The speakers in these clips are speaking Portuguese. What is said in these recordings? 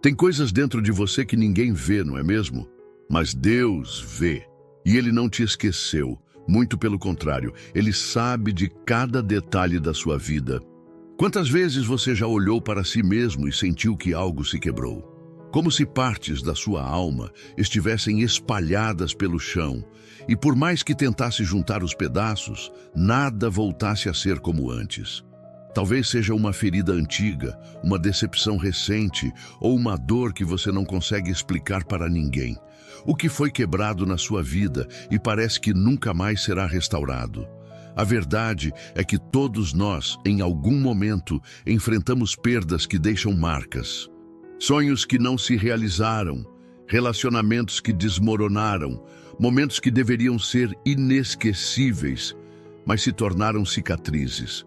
Tem coisas dentro de você que ninguém vê, não é mesmo? Mas Deus vê. E Ele não te esqueceu. Muito pelo contrário, Ele sabe de cada detalhe da sua vida. Quantas vezes você já olhou para si mesmo e sentiu que algo se quebrou? Como se partes da sua alma estivessem espalhadas pelo chão, e por mais que tentasse juntar os pedaços, nada voltasse a ser como antes. Talvez seja uma ferida antiga, uma decepção recente ou uma dor que você não consegue explicar para ninguém. O que foi quebrado na sua vida e parece que nunca mais será restaurado. A verdade é que todos nós, em algum momento, enfrentamos perdas que deixam marcas. Sonhos que não se realizaram, relacionamentos que desmoronaram, momentos que deveriam ser inesquecíveis, mas se tornaram cicatrizes.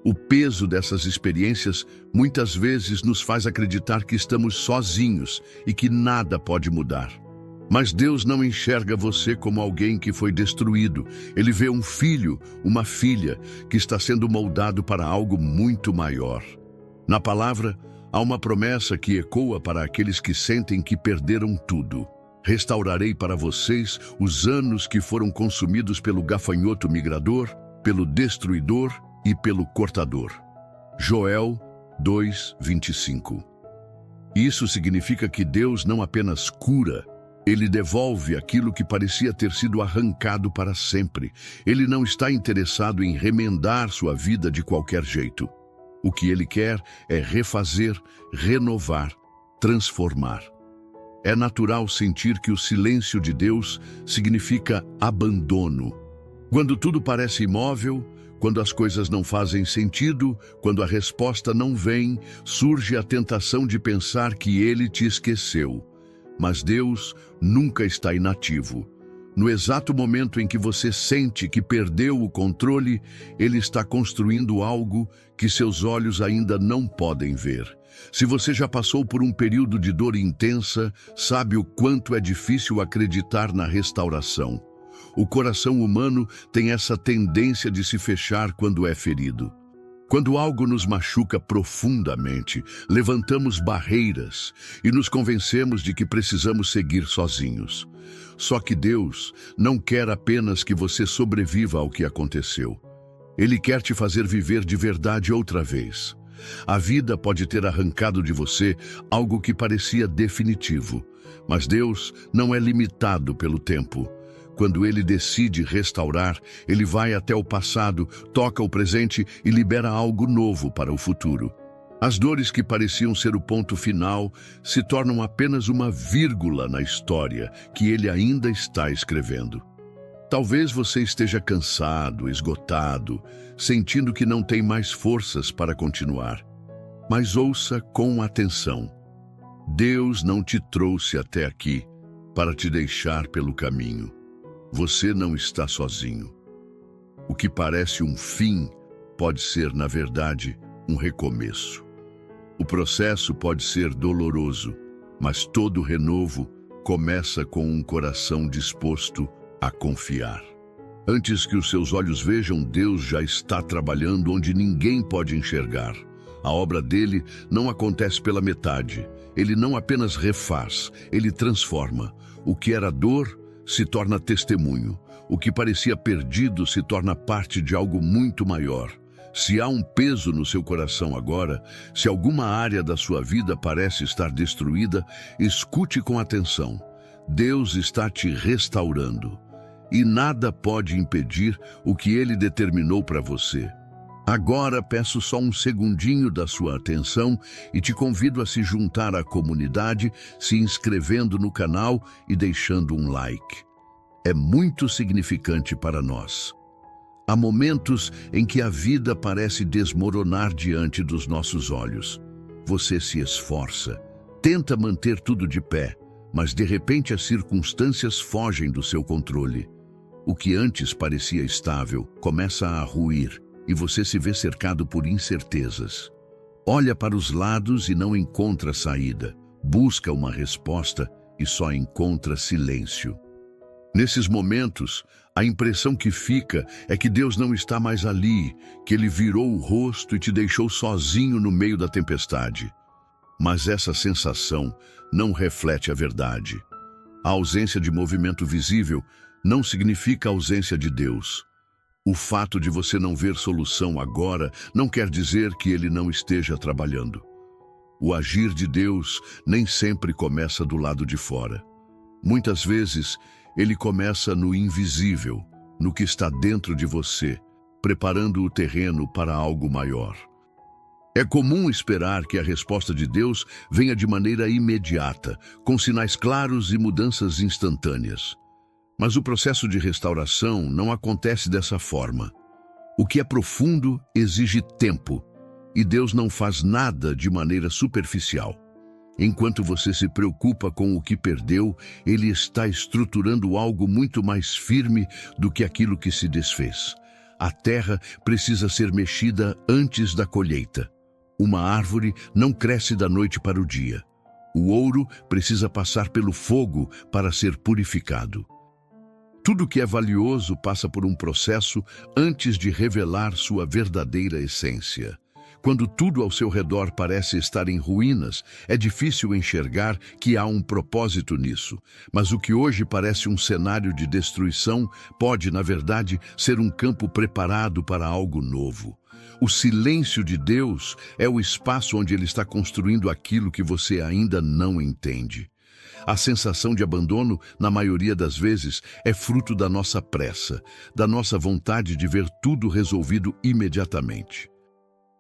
O peso dessas experiências muitas vezes nos faz acreditar que estamos sozinhos e que nada pode mudar. Mas Deus não enxerga você como alguém que foi destruído. Ele vê um filho, uma filha, que está sendo moldado para algo muito maior. Na palavra, há uma promessa que ecoa para aqueles que sentem que perderam tudo. Restaurarei para vocês os anos que foram consumidos pelo gafanhoto migrador, pelo destruidor e pelo cortador. Joel 2:25. Isso significa que Deus não apenas cura, Ele devolve aquilo que parecia ter sido arrancado para sempre. Ele não está interessado em remendar sua vida de qualquer jeito. O que Ele quer é refazer, renovar, transformar. É natural sentir que o silêncio de Deus significa abandono. Quando tudo parece imóvel, quando as coisas não fazem sentido, quando a resposta não vem, surge a tentação de pensar que Ele te esqueceu. Mas Deus nunca está inativo. No exato momento em que você sente que perdeu o controle, Ele está construindo algo que seus olhos ainda não podem ver. Se você já passou por um período de dor intensa, sabe o quanto é difícil acreditar na restauração. O coração humano tem essa tendência de se fechar quando é ferido. Quando algo nos machuca profundamente, levantamos barreiras e nos convencemos de que precisamos seguir sozinhos. Só que Deus não quer apenas que você sobreviva ao que aconteceu. Ele quer te fazer viver de verdade outra vez. A vida pode ter arrancado de você algo que parecia definitivo, mas Deus não é limitado pelo tempo. Quando Ele decide restaurar, Ele vai até o passado, toca o presente e libera algo novo para o futuro. As dores que pareciam ser o ponto final se tornam apenas uma vírgula na história que Ele ainda está escrevendo. Talvez você esteja cansado, esgotado, sentindo que não tem mais forças para continuar. Mas ouça com atenção. Deus não te trouxe até aqui para te deixar pelo caminho. Você não está sozinho. O que parece um fim pode ser, na verdade, um recomeço. O processo pode ser doloroso, mas todo renovo começa com um coração disposto a confiar. Antes que os seus olhos vejam, Deus já está trabalhando onde ninguém pode enxergar. A obra dele não acontece pela metade. Ele não apenas refaz, ele transforma. O que era dor se torna testemunho. O que parecia perdido se torna parte de algo muito maior. Se há um peso no seu coração agora, se alguma área da sua vida parece estar destruída, escute com atenção. Deus está te restaurando. E nada pode impedir o que Ele determinou para você. Agora peço só um segundinho da sua atenção e te convido a se juntar à comunidade, se inscrevendo no canal e deixando um like. É muito significante para nós. Há momentos em que a vida parece desmoronar diante dos nossos olhos. Você se esforça, tenta manter tudo de pé, mas de repente as circunstâncias fogem do seu controle. O que antes parecia estável começa a ruir e você se vê cercado por incertezas. Olha para os lados e não encontra saída. Busca uma resposta e só encontra silêncio. Nesses momentos, a impressão que fica é que Deus não está mais ali, que Ele virou o rosto e te deixou sozinho no meio da tempestade. Mas essa sensação não reflete a verdade. A ausência de movimento visível não significa ausência de Deus. O fato de você não ver solução agora não quer dizer que Ele não esteja trabalhando. O agir de Deus nem sempre começa do lado de fora. Muitas vezes, Ele começa no invisível, no que está dentro de você, preparando o terreno para algo maior. É comum esperar que a resposta de Deus venha de maneira imediata, com sinais claros e mudanças instantâneas. Mas o processo de restauração não acontece dessa forma. O que é profundo exige tempo, e Deus não faz nada de maneira superficial. Enquanto você se preocupa com o que perdeu, Ele está estruturando algo muito mais firme do que aquilo que se desfez. A terra precisa ser mexida antes da colheita. Uma árvore não cresce da noite para o dia. O ouro precisa passar pelo fogo para ser purificado. Tudo que é valioso passa por um processo antes de revelar sua verdadeira essência. Quando tudo ao seu redor parece estar em ruínas, é difícil enxergar que há um propósito nisso. Mas o que hoje parece um cenário de destruição pode, na verdade, ser um campo preparado para algo novo. O silêncio de Deus é o espaço onde Ele está construindo aquilo que você ainda não entende. A sensação de abandono, na maioria das vezes, é fruto da nossa pressa, da nossa vontade de ver tudo resolvido imediatamente.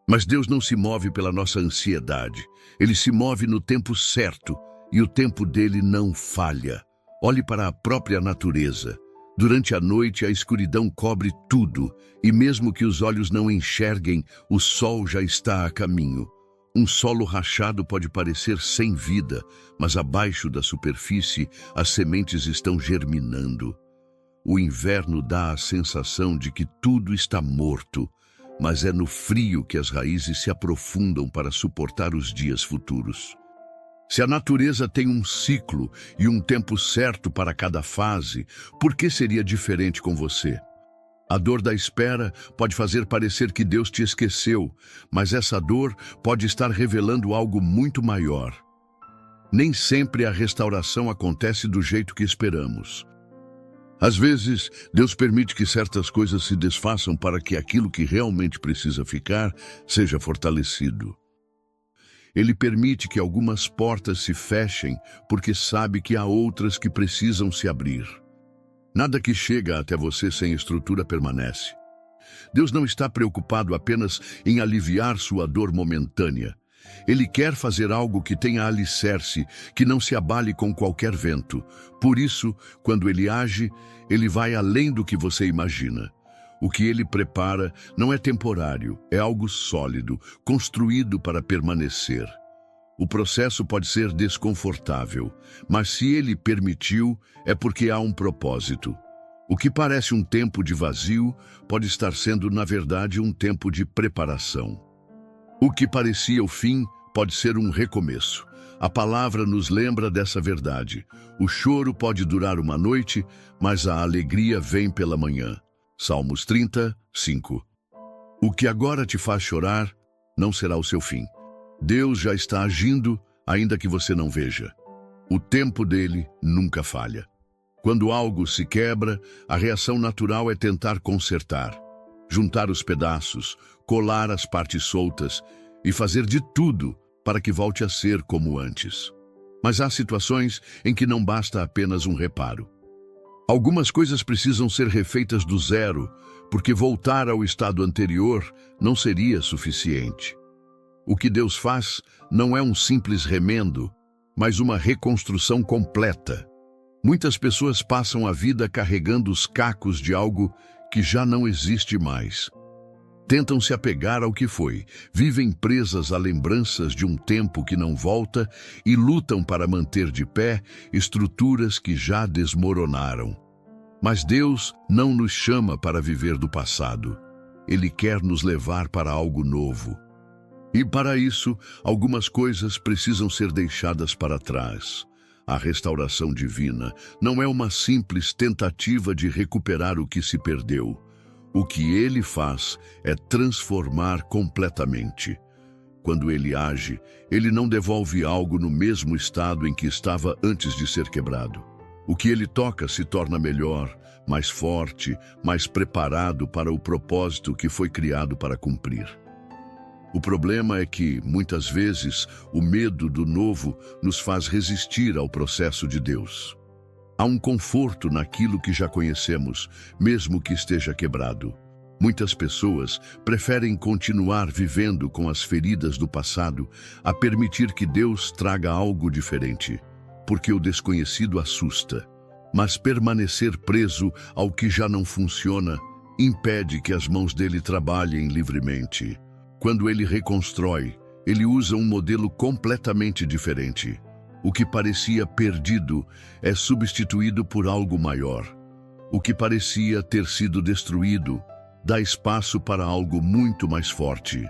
Mas Deus não se move pela nossa ansiedade. Ele se move no tempo certo, e o tempo dele não falha. Olhe para a própria natureza. Durante a noite, a escuridão cobre tudo, e mesmo que os olhos não enxerguem, o sol já está a caminho. Um solo rachado pode parecer sem vida, mas abaixo da superfície, as sementes estão germinando. O inverno dá a sensação de que tudo está morto, mas é no frio que as raízes se aprofundam para suportar os dias futuros. Se a natureza tem um ciclo e um tempo certo para cada fase, por que seria diferente com você? A dor da espera pode fazer parecer que Deus te esqueceu, mas essa dor pode estar revelando algo muito maior. Nem sempre a restauração acontece do jeito que esperamos. Às vezes, Deus permite que certas coisas se desfaçam para que aquilo que realmente precisa ficar seja fortalecido. Ele permite que algumas portas se fechem porque sabe que há outras que precisam se abrir. Nada que chega até você sem estrutura permanece. Deus não está preocupado apenas em aliviar sua dor momentânea. Ele quer fazer algo que tenha alicerce, que não se abale com qualquer vento. Por isso, quando ele age, ele vai além do que você imagina. O que ele prepara não é temporário, é algo sólido, construído para permanecer. O processo pode ser desconfortável, mas se ele permitiu, é porque há um propósito. O que parece um tempo de vazio pode estar sendo, na verdade, um tempo de preparação. O que parecia o fim pode ser um recomeço. A palavra nos lembra dessa verdade. O choro pode durar uma noite, mas a alegria vem pela manhã. Salmos 30, 5. O que agora te faz chorar não será o seu fim. Deus já está agindo, ainda que você não veja. O tempo dele nunca falha. Quando algo se quebra, a reação natural é tentar consertar, juntar os pedaços, colar as partes soltas e fazer de tudo para que volte a ser como antes. Mas há situações em que não basta apenas um reparo. Algumas coisas precisam ser refeitas do zero, porque voltar ao estado anterior não seria suficiente. O que Deus faz não é um simples remendo, mas uma reconstrução completa. Muitas pessoas passam a vida carregando os cacos de algo que já não existe mais. Tentam se apegar ao que foi, vivem presas a lembranças de um tempo que não volta e lutam para manter de pé estruturas que já desmoronaram. Mas Deus não nos chama para viver do passado. Ele quer nos levar para algo novo. E para isso, algumas coisas precisam ser deixadas para trás. A restauração divina não é uma simples tentativa de recuperar o que se perdeu. O que ele faz é transformar completamente. quando ele age, ele não devolve algo no mesmo estado em que estava antes de ser quebrado. O que ele toca se torna melhor, mais forte, mais preparado para o propósito que foi criado para cumprir. O problema é que, muitas vezes, o medo do novo nos faz resistir ao processo de Deus. Há um conforto naquilo que já conhecemos, mesmo que esteja quebrado. Muitas pessoas preferem continuar vivendo com as feridas do passado a permitir que Deus traga algo diferente, porque o desconhecido assusta. Mas permanecer preso ao que já não funciona impede que as mãos dele trabalhem livremente. Quando ele reconstrói, ele usa um modelo completamente diferente. O que parecia perdido é substituído por algo maior. O que parecia ter sido destruído dá espaço para algo muito mais forte.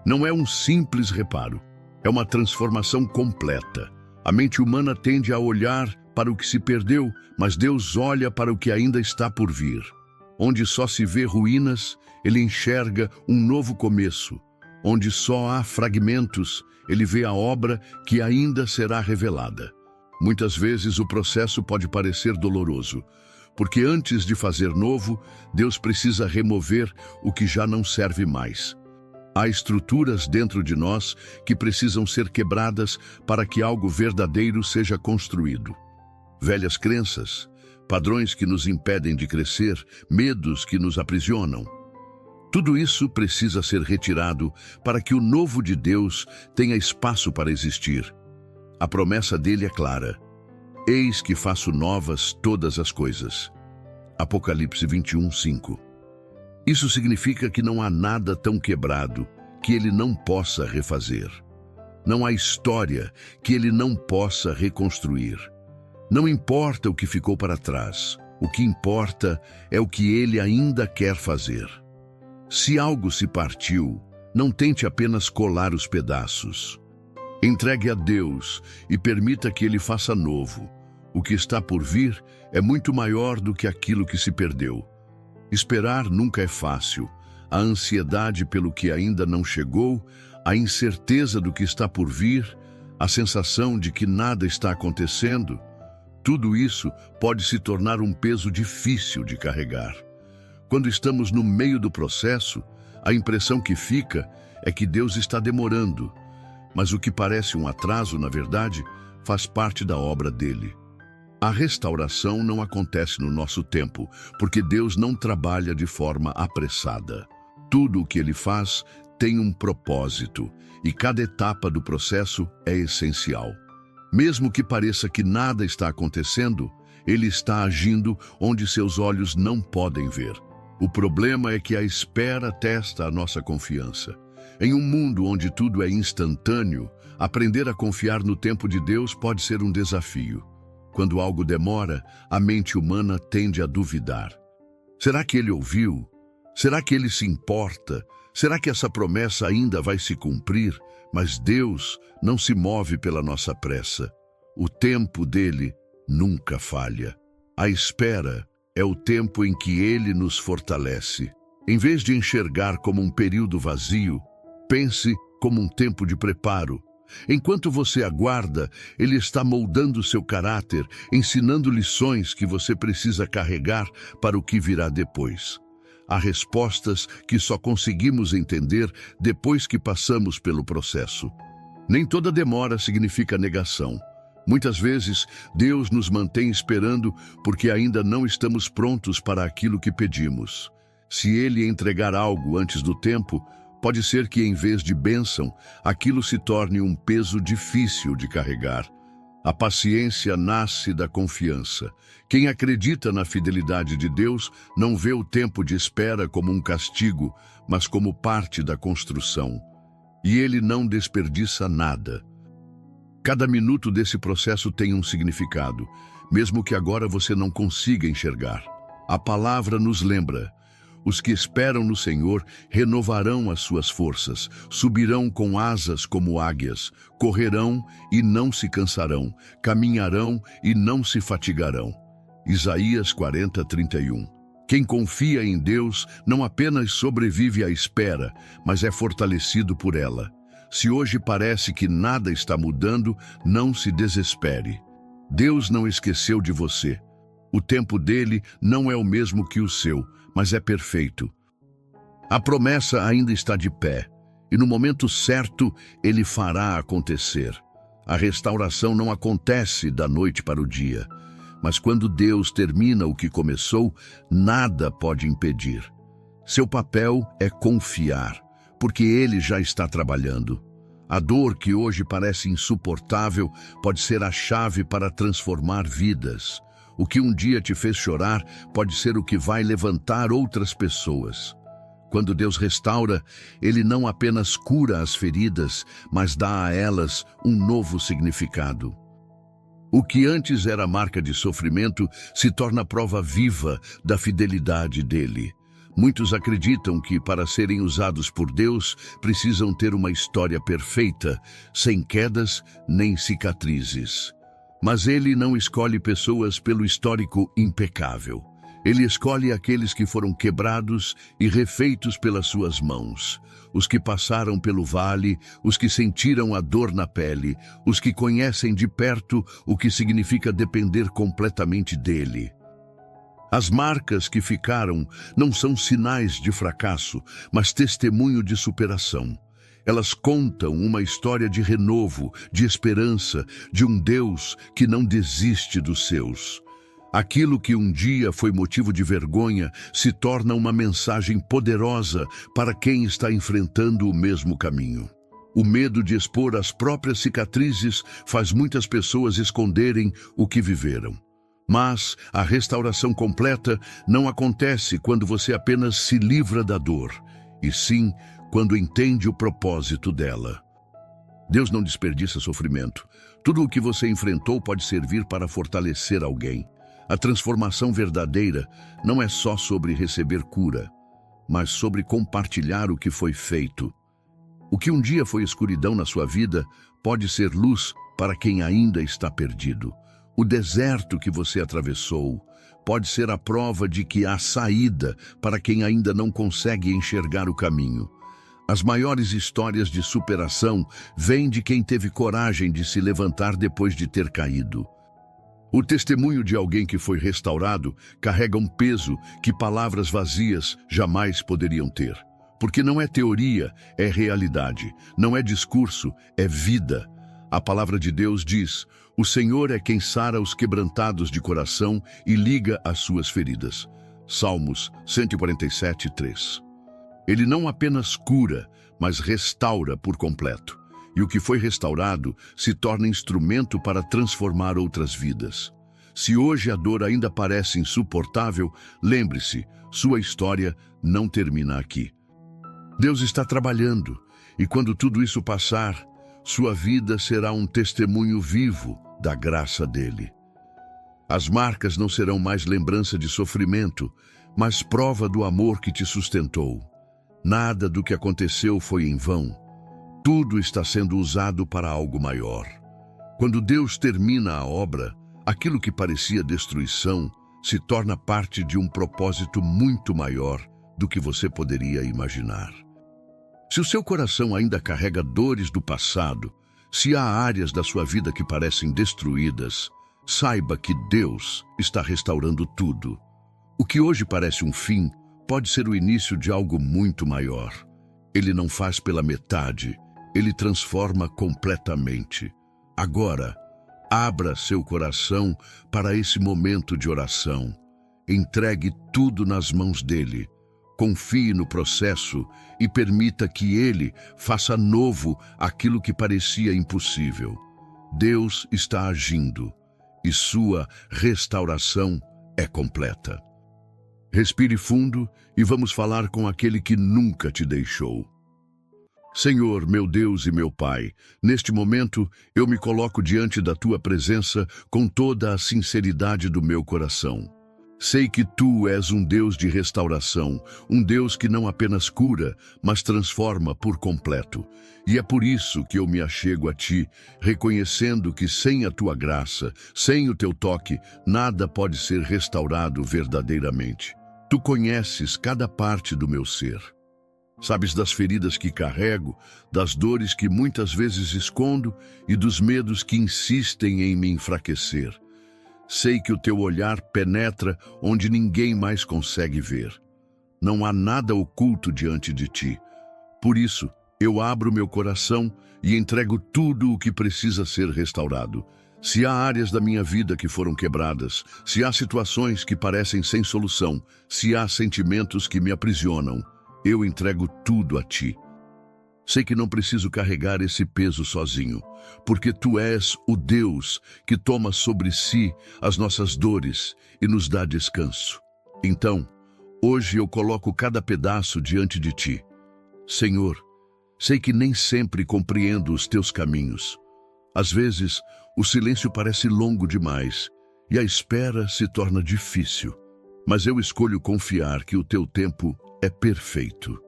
Não é um simples reparo, é uma transformação completa. A mente humana tende a olhar para o que se perdeu, mas Deus olha para o que ainda está por vir. Onde só se vê ruínas, ele enxerga um novo começo. Onde só há fragmentos, ele vê a obra que ainda será revelada. Muitas vezes o processo pode parecer doloroso, porque antes de fazer novo, Deus precisa remover o que já não serve mais. Há estruturas dentro de nós que precisam ser quebradas para que algo verdadeiro seja construído. Velhas crenças, padrões que nos impedem de crescer, medos que nos aprisionam. Tudo isso precisa ser retirado para que o novo de Deus tenha espaço para existir. A promessa dele é clara: eis que faço novas todas as coisas. Apocalipse 21:5. Isso significa que não há nada tão quebrado que ele não possa refazer. Não há história que ele não possa reconstruir. Não importa o que ficou para trás, o que importa é o que ele ainda quer fazer. Se algo se partiu, não tente apenas colar os pedaços. Entregue a Deus e permita que Ele faça novo. O que está por vir é muito maior do que aquilo que se perdeu. Esperar nunca é fácil. A ansiedade pelo que ainda não chegou, a incerteza do que está por vir, a sensação de que nada está acontecendo, tudo isso pode se tornar um peso difícil de carregar. Quando estamos no meio do processo, a impressão que fica é que Deus está demorando, mas o que parece um atraso, na verdade, faz parte da obra dele. A restauração não acontece no nosso tempo, porque Deus não trabalha de forma apressada. Tudo o que ele faz tem um propósito, e cada etapa do processo é essencial. Mesmo que pareça que nada está acontecendo, ele está agindo onde seus olhos não podem ver. O problema é que a espera testa a nossa confiança. Em um mundo onde tudo é instantâneo, aprender a confiar no tempo de Deus pode ser um desafio. Quando algo demora, a mente humana tende a duvidar. Será que ele ouviu? Será que ele se importa? Será que essa promessa ainda vai se cumprir? Mas Deus não se move pela nossa pressa. O tempo dele nunca falha. A espera é o tempo em que ele nos fortalece. Em vez de enxergar como um período vazio, pense como um tempo de preparo. Enquanto você aguarda, ele está moldando seu caráter, ensinando lições que você precisa carregar para o que virá depois. Há respostas que só conseguimos entender depois que passamos pelo processo. Nem toda demora significa negação. Muitas vezes, Deus nos mantém esperando porque ainda não estamos prontos para aquilo que pedimos. Se Ele entregar algo antes do tempo, pode ser que, em vez de bênção, aquilo se torne um peso difícil de carregar. A paciência nasce da confiança. Quem acredita na fidelidade de Deus não vê o tempo de espera como um castigo, mas como parte da construção. E Ele não desperdiça nada. Cada minuto desse processo tem um significado, mesmo que agora você não consiga enxergar. A palavra nos lembra: os que esperam no Senhor renovarão as suas forças, subirão com asas como águias, correrão e não se cansarão, caminharão e não se fatigarão. Isaías 40:31. Quem confia em Deus não apenas sobrevive à espera, mas é fortalecido por ela. Se hoje parece que nada está mudando, não se desespere. Deus não esqueceu de você. O tempo dele não é o mesmo que o seu, mas é perfeito. A promessa ainda está de pé, e no momento certo ele fará acontecer. A restauração não acontece da noite para o dia, mas quando Deus termina o que começou, nada pode impedir. Seu papel é confiar, porque ele já está trabalhando. A dor que hoje parece insuportável pode ser a chave para transformar vidas. O que um dia te fez chorar pode ser o que vai levantar outras pessoas. Quando Deus restaura, Ele não apenas cura as feridas, mas dá a elas um novo significado. O que antes era marca de sofrimento se torna prova viva da fidelidade dele. Muitos acreditam que, para serem usados por Deus, precisam ter uma história perfeita, sem quedas nem cicatrizes. Mas Ele não escolhe pessoas pelo histórico impecável. Ele escolhe aqueles que foram quebrados e refeitos pelas suas mãos. Os que passaram pelo vale, os que sentiram a dor na pele, os que conhecem de perto o que significa depender completamente dele. As marcas que ficaram não são sinais de fracasso, mas testemunho de superação. Elas contam uma história de renovo, de esperança, de um Deus que não desiste dos seus. Aquilo que um dia foi motivo de vergonha se torna uma mensagem poderosa para quem está enfrentando o mesmo caminho. O medo de expor as próprias cicatrizes faz muitas pessoas esconderem o que viveram. Mas a restauração completa não acontece quando você apenas se livra da dor, e sim quando entende o propósito dela. Deus não desperdiça sofrimento. Tudo o que você enfrentou pode servir para fortalecer alguém. A transformação verdadeira não é só sobre receber cura, mas sobre compartilhar o que foi feito. O que um dia foi escuridão na sua vida pode ser luz para quem ainda está perdido. O deserto que você atravessou pode ser a prova de que há saída para quem ainda não consegue enxergar o caminho. As maiores histórias de superação vêm de quem teve coragem de se levantar depois de ter caído. O testemunho de alguém que foi restaurado carrega um peso que palavras vazias jamais poderiam ter. Porque não é teoria, é realidade. Não é discurso, é vida. A palavra de Deus diz: o Senhor é quem sara os quebrantados de coração e liga as suas feridas. Salmos 147, 3. Ele não apenas cura, mas restaura por completo. E o que foi restaurado se torna instrumento para transformar outras vidas. Se hoje a dor ainda parece insuportável, lembre-se, sua história não termina aqui. Deus está trabalhando, e quando tudo isso passar, sua vida será um testemunho vivo da graça dele. As marcas não serão mais lembrança de sofrimento, mas prova do amor que te sustentou. Nada do que aconteceu foi em vão. Tudo está sendo usado para algo maior. Quando Deus termina a obra, aquilo que parecia destruição se torna parte de um propósito muito maior do que você poderia imaginar. Se o seu coração ainda carrega dores do passado, se há áreas da sua vida que parecem destruídas, saiba que Deus está restaurando tudo. O que hoje parece um fim pode ser o início de algo muito maior. Ele não faz pela metade, ele transforma completamente. Agora, abra seu coração para esse momento de oração. Entregue tudo nas mãos dele. Confie no processo e permita que ele faça novo aquilo que parecia impossível. Deus está agindo e sua restauração é completa. Respire fundo e vamos falar com aquele que nunca te deixou. Senhor, meu Deus e meu Pai, neste momento eu me coloco diante da Tua presença com toda a sinceridade do meu coração. Sei que Tu és um Deus de restauração, um Deus que não apenas cura, mas transforma por completo. E é por isso que eu me achego a Ti, reconhecendo que sem a Tua graça, sem o Teu toque, nada pode ser restaurado verdadeiramente. Tu conheces cada parte do meu ser. Sabes das feridas que carrego, das dores que muitas vezes escondo e dos medos que insistem em me enfraquecer. Sei que o teu olhar penetra onde ninguém mais consegue ver. Não há nada oculto diante de ti. Por isso, eu abro meu coração e entrego tudo o que precisa ser restaurado. Se há áreas da minha vida que foram quebradas, se há situações que parecem sem solução, se há sentimentos que me aprisionam, eu entrego tudo a ti. Sei que não preciso carregar esse peso sozinho, porque tu és o Deus que toma sobre si as nossas dores e nos dá descanso. Então, hoje eu coloco cada pedaço diante de ti. Senhor, sei que nem sempre compreendo os teus caminhos. Às vezes, o silêncio parece longo demais e a espera se torna difícil. Mas eu escolho confiar que o teu tempo é perfeito.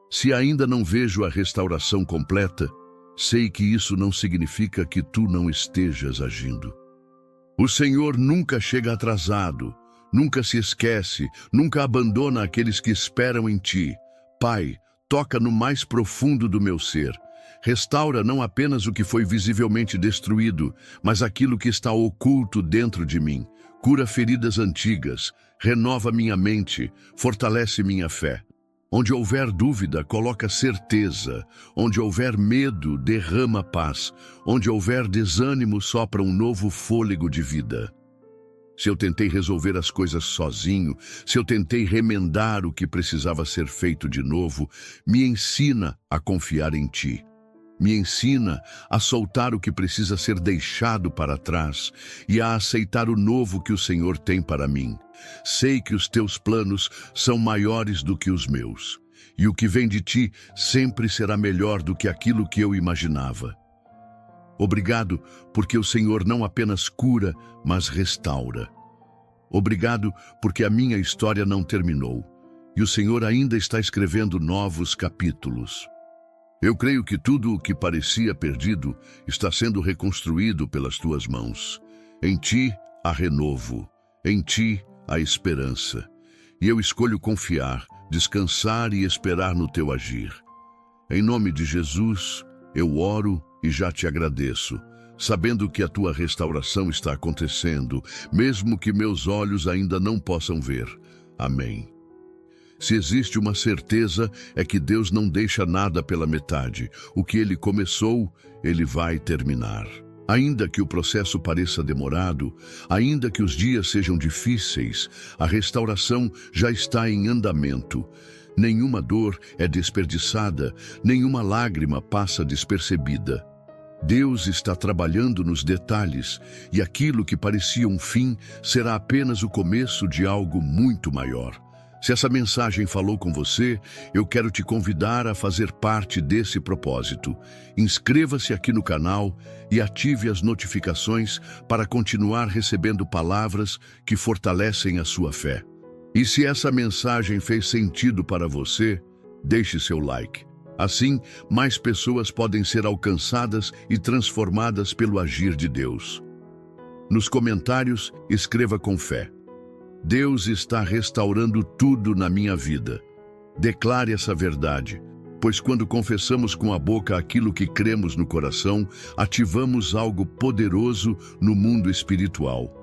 Se ainda não vejo a restauração completa, sei que isso não significa que tu não estejas agindo. O Senhor nunca chega atrasado, nunca se esquece, nunca abandona aqueles que esperam em ti. Pai, toca no mais profundo do meu ser. Restaura não apenas o que foi visivelmente destruído, mas aquilo que está oculto dentro de mim. Cura feridas antigas, renova minha mente, fortalece minha fé. Onde houver dúvida, coloca certeza. Onde houver medo, derrama paz. Onde houver desânimo, sopra um novo fôlego de vida. Se eu tentei resolver as coisas sozinho, se eu tentei remendar o que precisava ser feito de novo, me ensina a confiar em ti. Me ensina a soltar o que precisa ser deixado para trás e a aceitar o novo que o Senhor tem para mim. Sei que os teus planos são maiores do que os meus, e o que vem de ti sempre será melhor do que aquilo que eu imaginava. Obrigado, porque o Senhor não apenas cura, mas restaura. Obrigado, porque a minha história não terminou, e o Senhor ainda está escrevendo novos capítulos. Eu creio que tudo o que parecia perdido está sendo reconstruído pelas tuas mãos. Em ti há renovo, em ti há esperança. E eu escolho confiar, descansar e esperar no teu agir. Em nome de Jesus, eu oro e já te agradeço, sabendo que a tua restauração está acontecendo, mesmo que meus olhos ainda não possam ver. Amém. Se existe uma certeza, é que Deus não deixa nada pela metade. O que Ele começou, Ele vai terminar. Ainda que o processo pareça demorado, ainda que os dias sejam difíceis, a restauração já está em andamento. Nenhuma dor é desperdiçada, nenhuma lágrima passa despercebida. Deus está trabalhando nos detalhes, e aquilo que parecia um fim será apenas o começo de algo muito maior. Se essa mensagem falou com você, eu quero te convidar a fazer parte desse propósito. Inscreva-se aqui no canal e ative as notificações para continuar recebendo palavras que fortalecem a sua fé. E se essa mensagem fez sentido para você, deixe seu like. Assim, mais pessoas podem ser alcançadas e transformadas pelo agir de Deus. Nos comentários, escreva com fé: Deus está restaurando tudo na minha vida. Declare essa verdade, pois quando confessamos com a boca aquilo que cremos no coração, ativamos algo poderoso no mundo espiritual.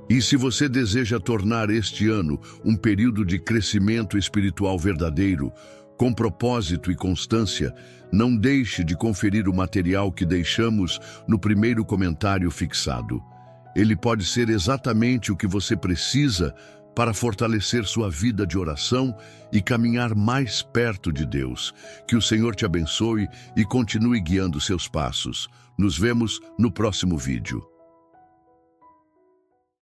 E se você deseja tornar este ano um período de crescimento espiritual verdadeiro, com propósito e constância, não deixe de conferir o material que deixamos no primeiro comentário fixado. Ele pode ser exatamente o que você precisa para fortalecer sua vida de oração e caminhar mais perto de Deus. Que o Senhor te abençoe e continue guiando seus passos. Nos vemos no próximo vídeo.